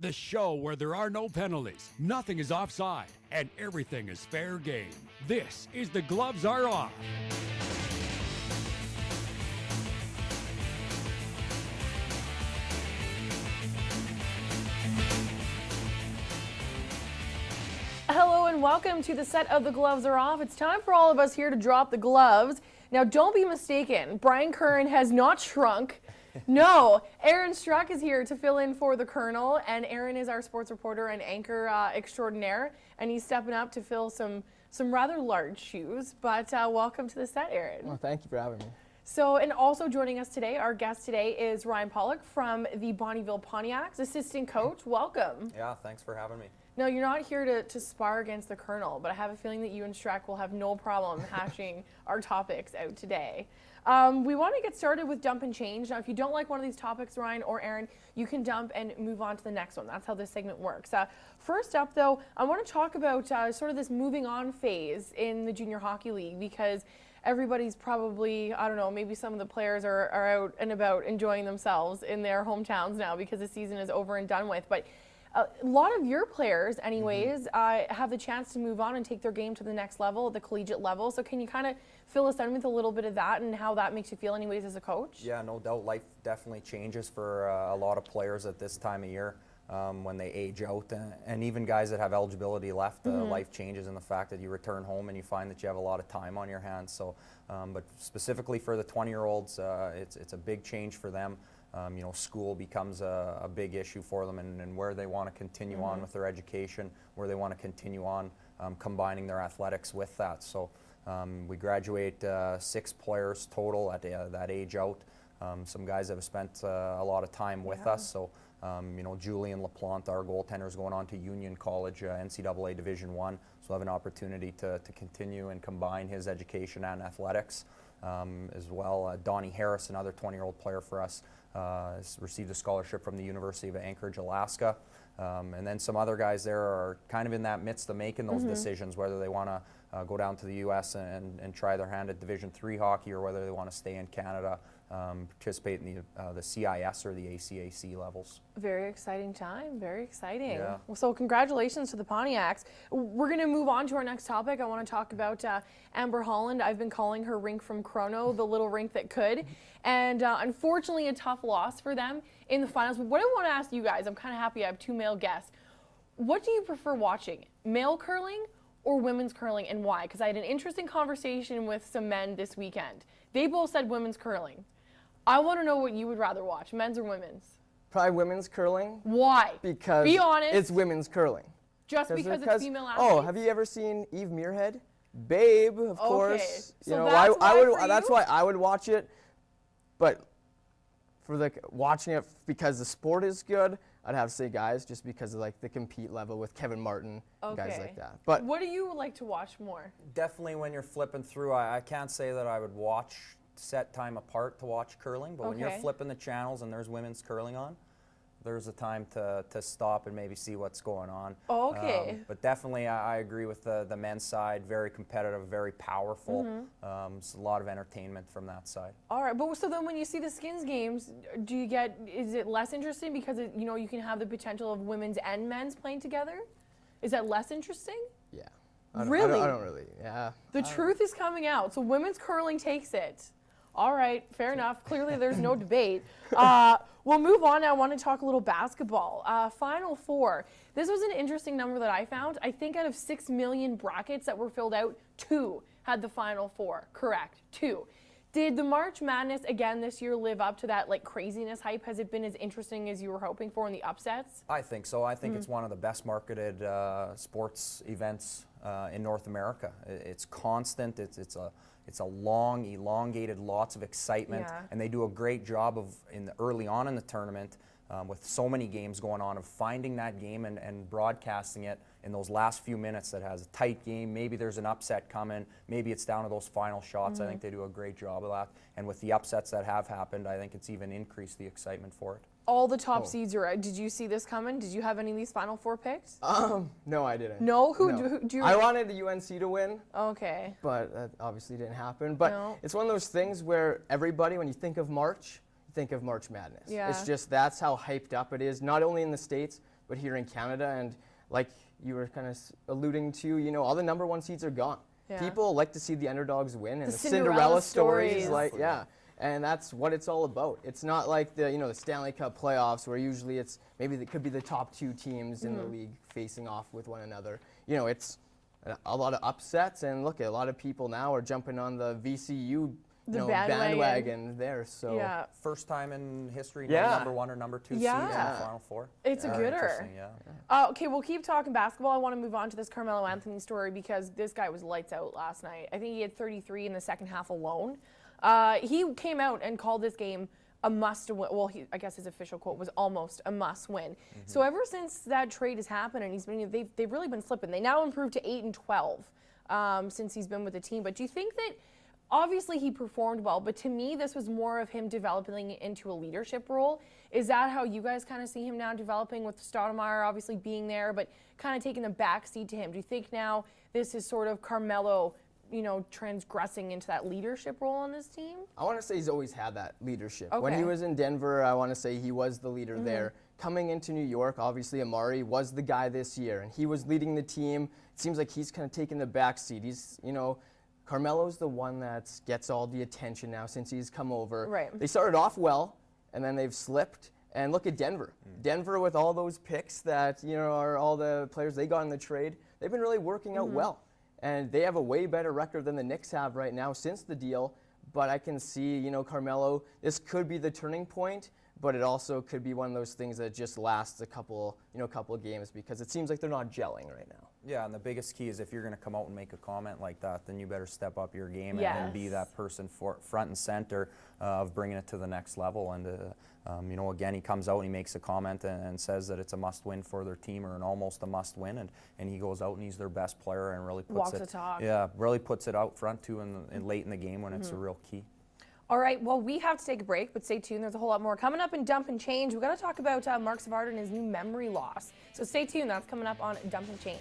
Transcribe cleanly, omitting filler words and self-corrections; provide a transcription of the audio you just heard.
The show where there are no penalties, nothing is offside, and everything is fair game. This is The Gloves Are Off. Hello and welcome to the set of The Gloves Are Off. It's time for all of us here to drop the gloves. Now don't be mistaken, Brian Curran has not shrunk. No, Aaron Struck is here to fill in for the Colonel, and Aaron is our sports reporter and anchor extraordinaire, and he's stepping up to fill some rather large shoes. But welcome to the set, Aaron. Well, thank you for having me. So, and also joining us today, our guest today is Ryan Pollock from the Bonnyville Pontiacs, assistant coach. Welcome. Yeah, thanks for having me. No, you're not here to spar against the Colonel, but I have a feeling that you and Shrek will have no problem hashing our topics out today. We want to get started with dump and change. Now, if you don't like one of these topics, Ryan or Aaron, you can dump and move on to the next one. That's how this segment works. First up, though, I want to talk about sort of this moving on phase in the Junior Hockey League, because everybody's probably, I don't know, maybe some of the players are out and about enjoying themselves in their hometowns now because the season is over and done with. But a lot of your players, anyways, have the chance to move on and take their game to the next level, the collegiate level. So can you kind of fill us in with a little bit of that and how that makes you feel anyways as a coach? Yeah, no doubt. Life definitely changes for a lot of players at this time of year when they age out. And even guys that have eligibility left, life changes in the fact that you return home and you find that you have a lot of time on your hands. So, but specifically for the 20-year-olds, it's a big change for them. School becomes a big issue for them, and where they want to continue on with their education, where they want to continue on combining their athletics with that. So we graduate 6 players total at that age out. Some guys have spent a lot of time with us. So Julian LaPlante, our goaltender, is going on to Union College, NCAA Division I. So we'll have an opportunity to continue and combine his education and athletics. As well, Donnie Harris, another 20-year-old player for us, has received a scholarship from the University of Anchorage, Alaska. And then some other guys there are kind of in that midst of making those decisions, whether they want to go down to the U.S. and try their hand at Division III hockey, or whether they want to stay in Canada, participate in the CIS or the ACAC levels. Very exciting time. Very exciting. Yeah. Well, so congratulations to the Pontiacs. We're going to move on to our next topic. I want to talk about Amber Holland. I've been calling her rink from Chrono, the little rink that could. And unfortunately, a tough loss for them in the finals. But what I want to ask you guys, I'm kind of happy I have 2 male guests. What do you prefer watching, male curling or women's curling, and why? Because I had an interesting conversation with some men this weekend. They both said women's curling. I want to know what you would rather watch, men's or women's. Probably women's curling. Why? Because be honest. It's women's curling. Just because it's female athletes? Oh, have you ever seen Eve Muirhead? Babe, of course. So that's why I would watch it. But for watching it because the sport is good, I'd have to say guys, just because of the compete level with Kevin Martin and guys like that. But what do you like to watch more? Definitely when you're flipping through, I can't say that I would watch set time apart to watch curling, but when you're flipping the channels and there's women's curling on, there's a time to stop and maybe see what's going on. Okay. But definitely I agree with the men's side. Very competitive, very powerful. It's a lot of entertainment from that side. All right, but so then when you see the skins games, is it less interesting because you can have the potential of women's and men's playing together? Is that less interesting? Yeah. Really? I don't really, yeah. The truth is coming out, so women's curling takes it. All right, fair enough. Clearly there's no debate. We'll move on now. I want to talk a little basketball. Final Four. This was an interesting number that I found. I think out of 6 million brackets that were filled out, 2 had the Final Four. Correct, 2. Did the March Madness again this year live up to that craziness hype? Has it been as interesting as you were hoping for in the upsets? I think so. I think it's one of the best marketed sports events in North America. It's constant. It's a long, elongated, lots of excitement, and they do a great job of early on in the tournament with so many games going on of finding that game and broadcasting it in those last few minutes that has a tight game. Maybe there's an upset coming. Maybe it's down to those final shots. I think they do a great job of that. And with the upsets that have happened, I think it's even increased the excitement for it. All the top seeds are out. Did you see this coming? Did you have any of these Final Four picks? No, I didn't. No? Who no. do you? I wanted the UNC to win. Okay. But that obviously didn't happen. But it's one of those things where everybody, when you think of March, you think of March Madness. Yeah. It's just that's how hyped up it is, not only in the States, but here in Canada, and like you were kind of alluding to, you know, all the number 1 seeds are gone. Yeah. People like to see the underdogs win, and The the Cinderella stories. like, yeah. And that's what it's all about. It's not like the, you know, the Stanley Cup playoffs where usually it's maybe it could be the top 2 teams in the league facing off with one another. You know, it's a lot of upsets, and look, a lot of people now are jumping on the VCU bandwagon there. So Yeah. First time in history, Yeah. no number 1 or number 2 Yeah. seeds in the Final Four. It's a Very gooder. interesting, yeah. Okay, we'll keep talking basketball. I want to move on to this Carmelo Anthony story because this guy was lights out last night. I think he had 33 in the second half alone. He came out and called this game a must-win. Well, I guess his official quote was almost a must-win. So ever since that trade has happened, and they've really been slipping. They now improved to 8-12 since he's been with the team. But do you think that? Obviously, he performed well, but to me, this was more of him developing into a leadership role. Is that how you guys kind of see him now developing with Stoudemire obviously being there, but kind of taking the back seat to him? Do you think now this is sort of Carmelo, you know, transgressing into that leadership role on this team? I want to say he's always had that leadership. Okay. When he was in Denver, I want to say he was the leader there. Coming into New York, obviously Amari was the guy this year, and he was leading the team. It seems like he's kind of taking the back seat. He's, you know, Carmelo's the one that gets all the attention now since he's come over. Right. They started off well, and then they've slipped. And look at Denver. Denver with all those picks that, you know, are all the players they got in the trade, they've been really working out well. And they have a way better record than the Knicks have right now since the deal. But I can see, you know, Carmelo, this could be the turning point, but it also could be one of those things that just lasts a couple of games because it seems like they're not gelling right now. Yeah, and the biggest key is if you're going to come out and make a comment like that, then you better step up your game and be that person front and center of bringing it to the next level. And, you know, again, he comes out and he makes a comment and says that it's a must-win for their team or an almost a must-win, and he goes out and he's their best player and really puts Walks it. the talk. Yeah, really puts it out front too in late in the game when it's a real key. All right, well, we have to take a break, but stay tuned. There's a whole lot more coming up in Dump and Change. We're going to talk about Mark Savard and his new memory loss. So stay tuned. That's coming up on Dump and Change.